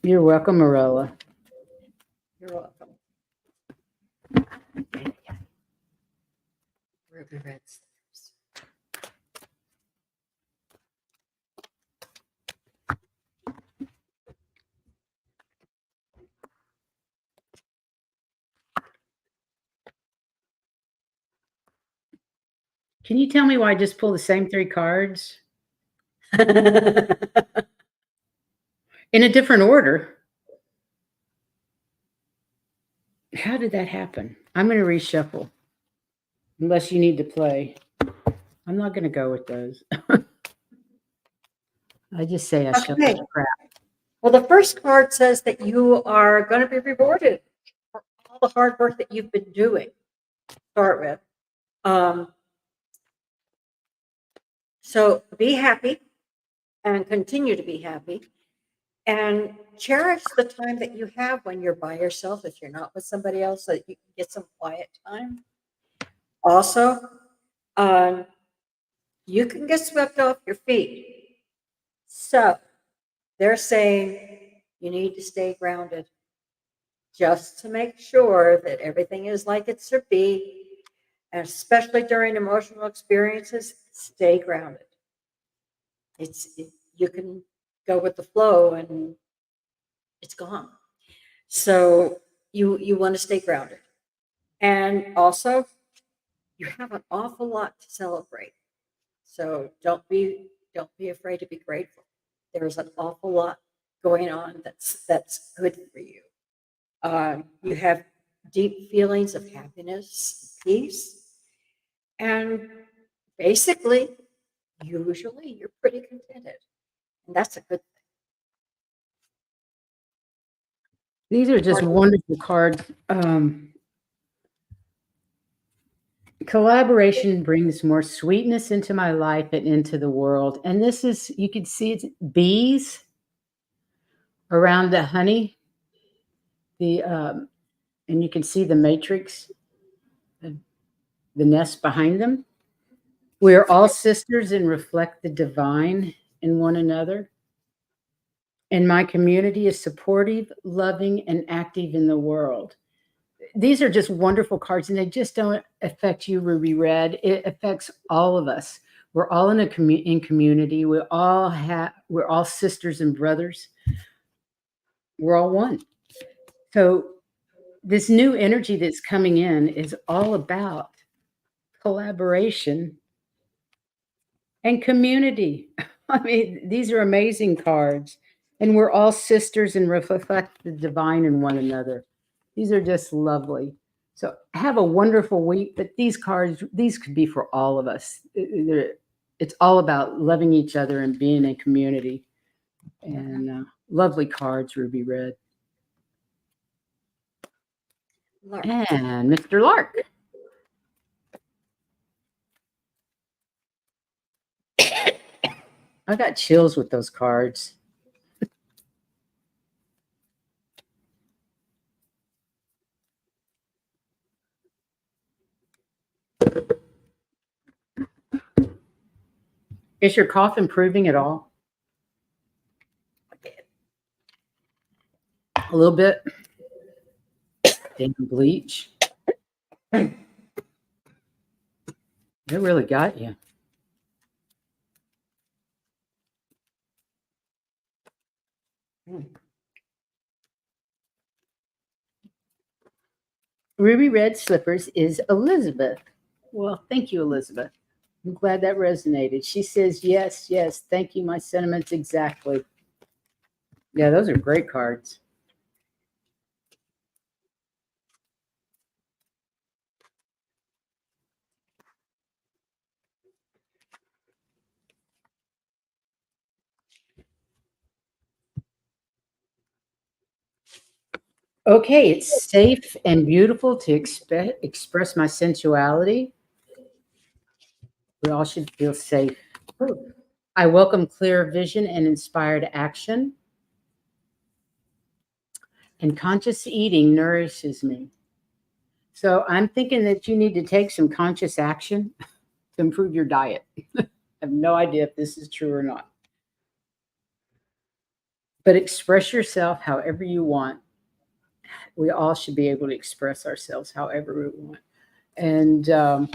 You're welcome, Morella. You're welcome. Ruby Red Slippers. Can you tell me why I just pulled the same 3 cards in a different order? How did that happen? I'm going to reshuffle. Unless you need to play. I'm not going to go with those. I just say I shuffled crap. Well, the first card says that you are going to be rewarded for all the hard work that you've been doing. Start with. So be happy and continue to be happy and cherish the time that you have when you're by yourself. If you're not with somebody else, so that you can get some quiet time. Also, you can get swept off your feet. So they're saying you need to stay grounded just to make sure that everything is like it should be. And especially during emotional experiences, stay grounded. You can go with the flow and it's gone. So you want to stay grounded. And also, you have an awful lot to celebrate. So don't be afraid to be grateful. There's an awful lot going on that's good for you. You have deep feelings of happiness, peace, and basically, usually you're pretty contented, and that's a good These are just thing. wonderful cards. Collaboration brings more sweetness into my life and into the world. And this is, you can see it's bees around the honey, the and you can see the matrix, the nest behind them. We are all sisters and reflect the divine in one another. And my community is supportive, loving, and active in the world. These are just wonderful cards, and they just don't affect you, Ruby Red. It affects all of us. We're all in in community. We're all sisters and brothers. We're all one. So this new energy that's coming in is all about collaboration and community. I mean, these are amazing cards, and we're all sisters and reflect the divine in one another. These are just lovely. So have a wonderful week. But these cards, these could be for all of us. It's all about loving each other and being a community. And lovely cards, Ruby Red. Lark. And Mr. Lark. I got chills with those cards. Is your cough improving at all? A little bit. Damn bleach. It really got you. Ruby Red Slippers is Elizabeth. Well, thank you, Elizabeth. I'm glad that resonated. She says, yes, yes, thank you. My sentiments exactly. Yeah, those are great cards. Okay, it's safe and beautiful to express my sensuality. We all should feel safe. I welcome clear vision and inspired action. And conscious eating nourishes me. So I'm thinking that you need to take some conscious action to improve your diet. I have no idea if this is true or not. But express yourself however you want. We all should be able to express ourselves however we want. And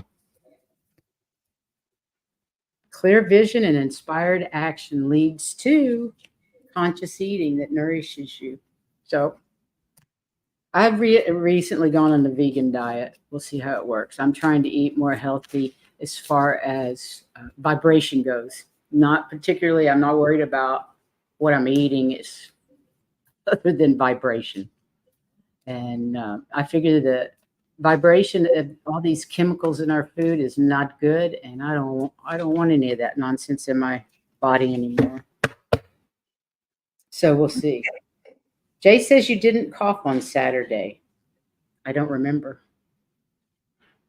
clear vision and inspired action leads to conscious eating that nourishes you. So I've recently gone on the vegan diet. We'll see how it works. I'm trying to eat more healthy as far as vibration goes. Not particularly, I'm not worried about what I'm eating is other than vibration. And I figure that vibration of all these chemicals in our food is not good, and I don't want any of that nonsense in my body anymore. So we'll see. Jay says you didn't cough on Saturday. I don't remember.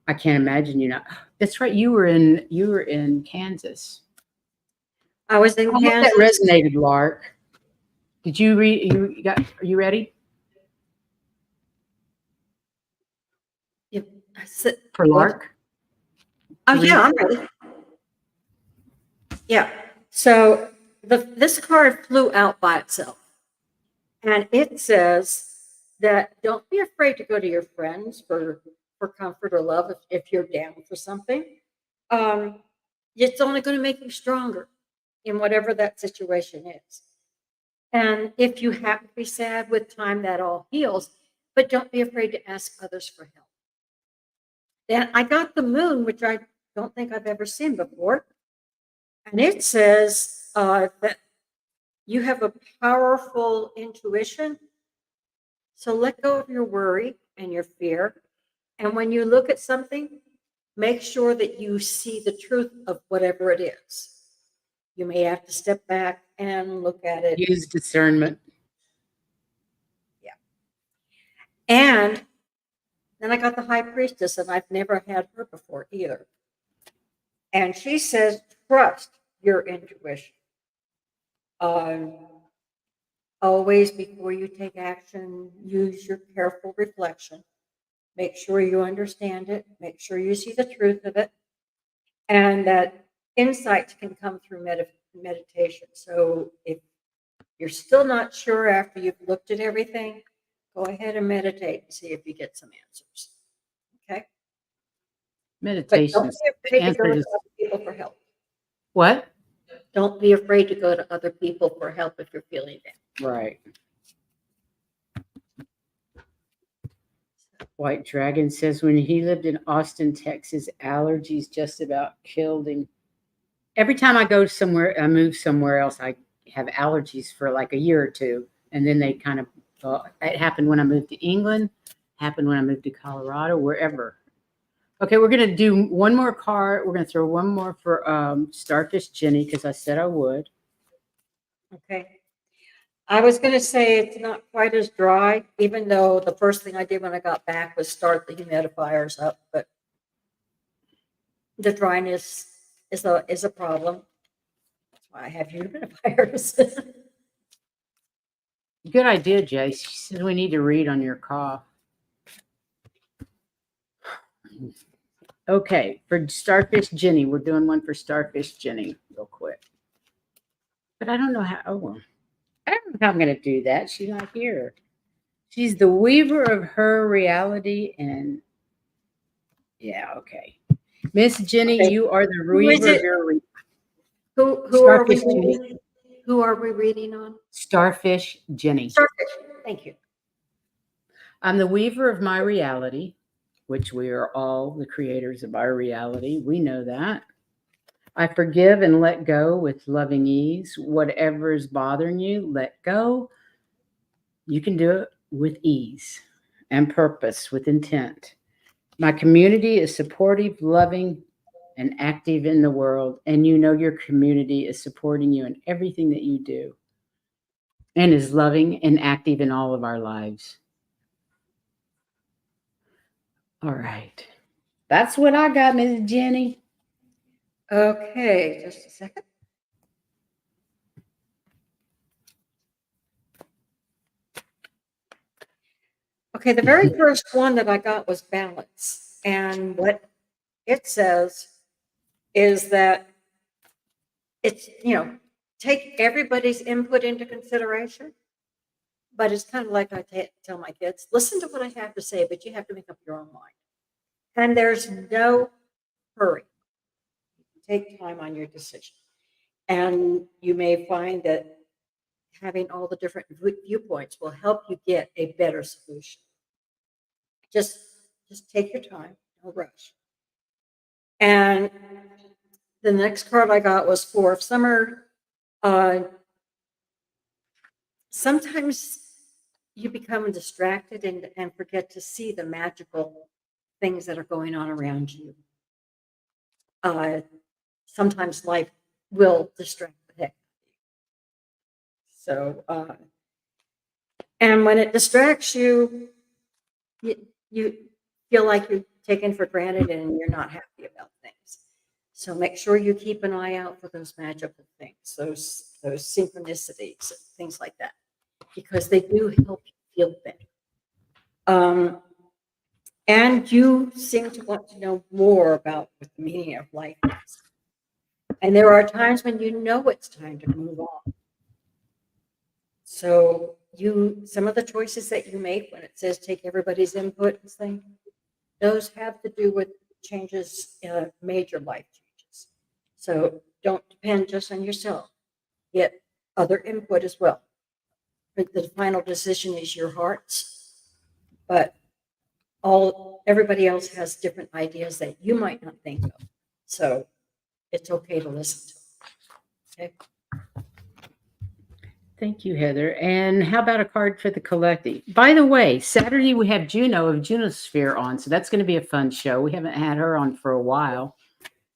I can't imagine you not. That's right. You were in Kansas. I was in I hope that Kansas. resonated, Lark. Did you read? You got? Are you ready Yep. I said, for Lark? oh yeah, I'm ready. Yeah. So this card flew out by itself, and it says that don't be afraid to go to your friends for comfort or love if you're down for something. It's only going to make you stronger in whatever that situation is. And if you happen to be sad with time, that all heals. But don't be afraid to ask others for help. And I got the moon, which I don't think I've ever seen before. And it says that you have a powerful intuition. So let go of your worry and your fear. And when you look at something, make sure that you see the truth of whatever it is. You may have to step back and look at it. Use discernment. Yeah. And then I got the high priestess, and I've never had her before either. And she says, trust your intuition. Always, before you take action, use your careful reflection. Make sure you understand it. Make sure you see the truth of it. And that insights can come through meditation. So if you're still not sure after you've looked at everything, go ahead and meditate and see if you get some answers. Okay? But Meditation don't be afraid to go answer to is other people for help. what? Don't be afraid to go to other people for help if you're feeling down. Right. White Dragon says when he lived in Austin, Texas, allergies just about killed him. Every time I go somewhere, I move somewhere else, I have allergies for like a year or two. And then they kind of, it happened when I moved to England, happened when I moved to Colorado, wherever. Okay, we're going to do one more card. We're going to throw one more for Starfish Jenny because I said I would. Okay. I was going to say it's not quite as dry, even though the first thing I did when I got back was start the humidifiers up, but the dryness is a problem. That's why I have humidifiers. Good idea, Jay. She said we need to read on your cough. Okay, for Starfish Jenny, we're doing one for Starfish Jenny real quick. But I don't know how. Oh, well, I don't know how I'm going to do that. She's not here. She's the weaver of her reality, and yeah, okay. Miss Jenny, Okay. you are the Who is weaver of it? your Who are we Starfish Jenny. reading? Who are we reading on? Starfish Jenny. Starfish. Thank you. I'm the weaver of my reality, which we are all the creators of our reality. We know that. I forgive and let go with loving ease. Whatever is bothering you, let go. You can do it with ease and purpose, with intent. My community is supportive, loving, and active in the world. And you know your community is supporting you in everything that you do and is loving and active in all of our lives. All right. That's what I got, Miss Jenny. Okay, just a second. Okay, the very first one that I got was balance. And what it says is that it's, take everybody's input into consideration. But it's kind of like I tell my kids, listen to what I have to say, but you have to make up your own mind. And there's no hurry. Take time on your decision. And you may find that having all the different viewpoints will help you get a better solution. Just take your time, no rush. And the next card I got was Four of Summer. Sometimes you become distracted and forget to see the magical things that are going on around you. Sometimes life will distract the heck out of you. So, and when it distracts you, you feel like you're taken for granted and you're not happy about things. So make sure you keep an eye out for those magical things, those synchronicities, things like that, because they do help you feel better. And you seem to want to know more about what the meaning of life is. And there are times when you know it's time to move on. So some of the choices that you make when it says take everybody's input and things, those have to do with changes, major life changes. So don't depend just on yourself. Get other input as well. But the final decision is your heart's. But everybody else has different ideas that you might not think of. So it's okay to listen to them. Okay. Thank you, Heather. And how about a card for the collective? By the way, Saturday we have Juno of Junosphere on, so that's going to be a fun show. We haven't had her on for a while.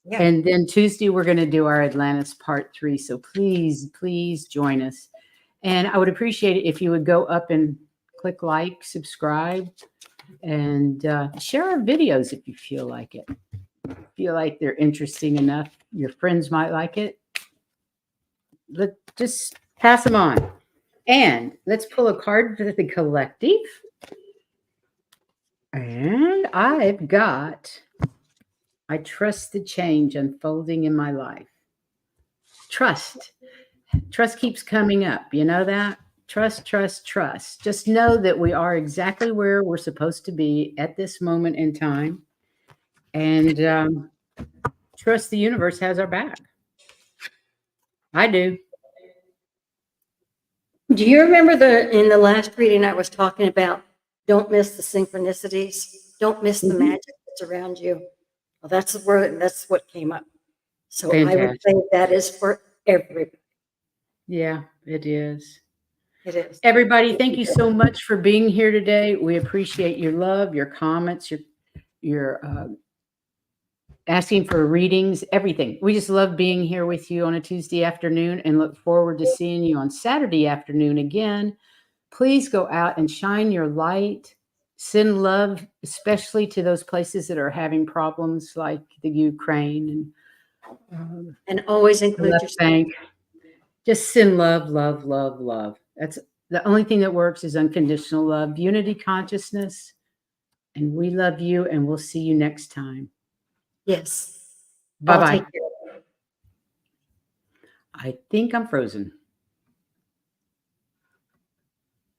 Yeah. And then Tuesday we're going to do our Atlantis Part 3. So please, please join us. And I would appreciate it if you would go up and click like, subscribe, and share our videos if you feel like it. Feel like they're interesting enough. Your friends might like it. Just pass them on. And let's pull a card for the collective. And I've got, I trust the change unfolding in my life. Trust. Trust keeps coming up. You know that? Trust, trust, trust. Just know that we are exactly where we're supposed to be at this moment in time. And trust the universe has our back. I do. Do you remember in the last reading I was talking about, don't miss the synchronicities, don't miss the magic that's around you? Well, that's what came up. So I would Fantastic. say that is for everybody. Yeah, it is. It is. Everybody, thank you so much for being here today. We appreciate your love, your comments, your asking for readings, everything. We just love being here with you on a Tuesday afternoon and look forward to seeing you on Saturday afternoon again. Please go out and shine your light. Send love, especially to those places that are having problems like the Ukraine And always and include left yourself. bank. Just send love, love, love, love. That's the only thing that works is unconditional love, unity consciousness. And we love you, and we'll see you next time. Yes. Bye-bye. Take care. I think I'm frozen.